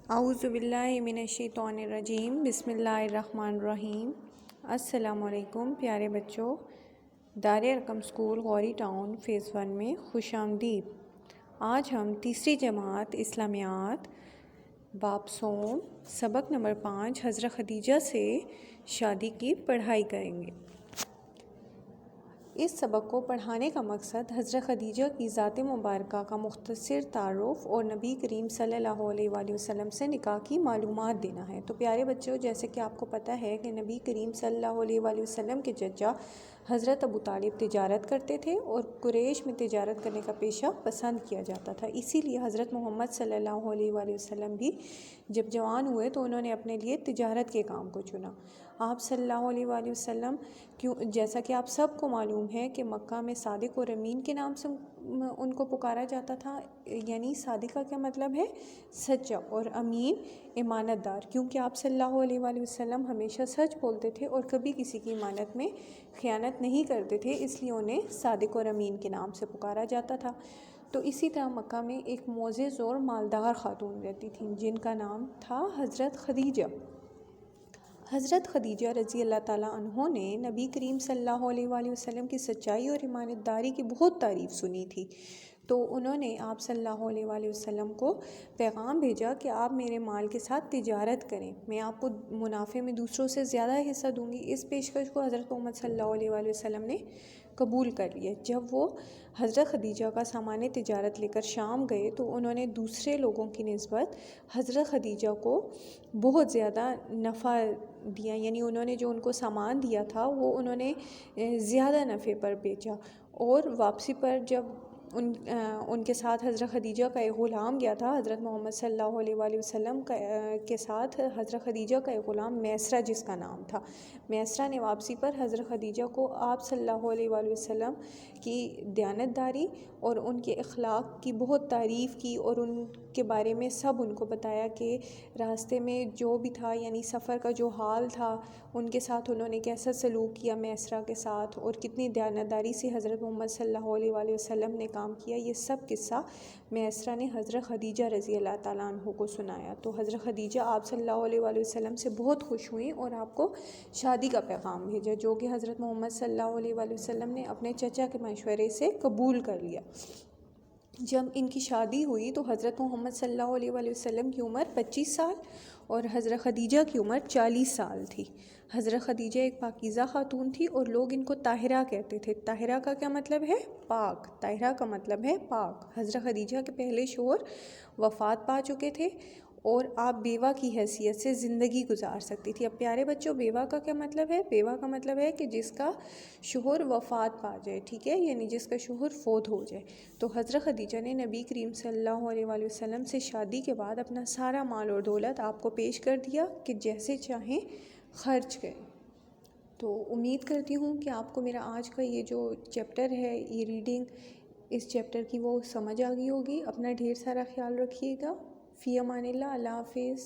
اعوذ باللہ من الشیطان الرجیم، بسم اللہ الرحمن الرحیم۔ السلام علیکم پیارے بچوں، دار Arqam school Ghori town phase 1 میں خوش آمدید۔ آج ہم تیسری جماعت اسلامیات باب صوم سبق نمبر 5 حضرت خدیجہ سے شادی کی پڑھائی کریں گے۔ اس سبق کو پڑھانے کا مقصد حضرت خدیجہ کی ذات مبارکہ کا مختصر تعارف اور نبی کریم صلی اللہ علیہ وآلہ وسلم سے نکاح کی معلومات دینا ہے۔ تو پیارے بچوں، جیسے کہ آپ کو پتہ ہے کہ نبی کریم صلی اللہ علیہ وآلہ وسلم کے چچا حضرت ابو طالب تجارت کرتے تھے اور قریش میں تجارت کرنے کا پیشہ پسند کیا جاتا تھا، اسی لیے حضرت محمد صلی اللہ علیہ وآلہ وسلم بھی جب جوان ہوئے تو انہوں نے اپنے لیے تجارت کے کام کو چنا۔ آپ صلی اللہ علیہ وآلہ وسلم جیسا کہ آپ سب کو معلوم ہے کہ مکہ میں صادق اور امین کے نام سے ان کو پکارا جاتا تھا، یعنی صادق کا کیا مطلب ہے؟ سچا، اور امین امانت دار، کیونکہ آپ صلی اللہ علیہ وآلہ وسلم ہمیشہ سچ بولتے تھے اور کبھی کسی کی امانت میں خیانت نہیں کرتے تھے، اس لیے انہیں صادق اور امین کے نام سے پکارا جاتا تھا۔ تو اسی طرح مکہ میں ایک معزز اور مالدار خاتون رہتی تھیں جن کا نام تھا حضرت خدیجہ۔ حضرت خدیجہ رضی اللہ تعالیٰ عنہ نے نبی کریم صلی اللہ علیہ وآلہ وسلم کی سچائی اور امانت داری کی بہت تعریف سنی تھی، تو انہوں نے آپ صلی اللہ علیہ وآلہ وسلم کو پیغام بھیجا کہ آپ میرے مال کے ساتھ تجارت کریں، میں آپ کو منافع میں دوسروں سے زیادہ حصہ دوں گی۔ اس پیشکش کو حضرت محمد صلی اللہ علیہ وآلہ وسلم نے قبول کر لیا۔ جب وہ حضرت خدیجہ کا سامان تجارت لے کر شام گئے تو انہوں نے دوسرے لوگوں کی نسبت حضرت خدیجہ کو بہت زیادہ نفع دیا، یعنی انہوں نے جو ان کو سامان دیا تھا وہ انہوں نے زیادہ نفع پر بیچا، اور واپسی پر جب ان کے ساتھ حضرت خدیجہ کا ایک غلام گیا تھا، حضرت محمد صلی اللہ علیہ وآلہ وسلم کے ساتھ حضرت خدیجہ کا ایک غلام میسرہ جس کا نام تھا، میسرہ نے واپسی پر حضرت خدیجہ کو آپ صلی اللہ علیہ وآلہ وسلم کی دیانت داری اور ان کے اخلاق کی بہت تعریف کی، اور ان کے بارے میں سب ان کو بتایا کہ راستے میں جو بھی تھا، یعنی سفر کا جو حال تھا، ان کے ساتھ انہوں نے کیسا سلوک کیا میسرہ کے ساتھ، اور کتنی دیانت داری سے حضرت محمد صلی اللہ علیہ وآلہ وسلم نے کام کیا، یہ سب قصہ میسرہ نے حضرت خدیجہ رضی اللہ تعالیٰ عنہ کو سنایا۔ تو حضرت خدیجہ آپ صلی اللہ علیہ وآلہ وسلم سے بہت خوش ہوئیں اور آپ کو شادی کا پیغام بھیجا، جو کہ حضرت محمد صلی اللہ علیہ وآلہ وسلم نے اپنے چچا کے مشورے سے قبول کر لیا۔ جب ان کی شادی ہوئی تو حضرت محمد صلی اللہ علیہ وآلہ وسلم کی عمر 25 سال اور حضرت خدیجہ کی عمر 40 سال تھی۔ حضرت خدیجہ ایک پاکیزہ خاتون تھی اور لوگ ان کو طاہرہ کہتے تھے۔ طاہرہ کا کیا مطلب ہے؟ پاک۔ طاہرہ کا مطلب ہے پاک۔ حضرت خدیجہ کے پہلے شوہر وفات پا چکے تھے اور آپ بیوہ کی حیثیت سے زندگی گزار سکتی تھی۔ اب پیارے بچوں، بیوہ کا کیا مطلب ہے؟ بیوہ کا مطلب ہے کہ جس کا شوہر وفات پا جائے، ٹھیک ہے، یعنی جس کا شوہر فوت ہو جائے۔ تو حضرت خدیجہ نے نبی کریم صلی اللہ علیہ وآلہ وسلم سے شادی کے بعد اپنا سارا مال اور دولت آپ کو پیش کر دیا کہ جیسے چاہیں خرچ کریں۔ تو امید کرتی ہوں کہ آپ کو میرا آج کا یہ جو چیپٹر ہے، یہ ریڈنگ اس چیپٹر کی وہ سمجھ آ گئی ہوگی۔ اپنا ڈھیر سارا خیال رکھیے گا۔ فی امان اللہ، اللہ حافظ۔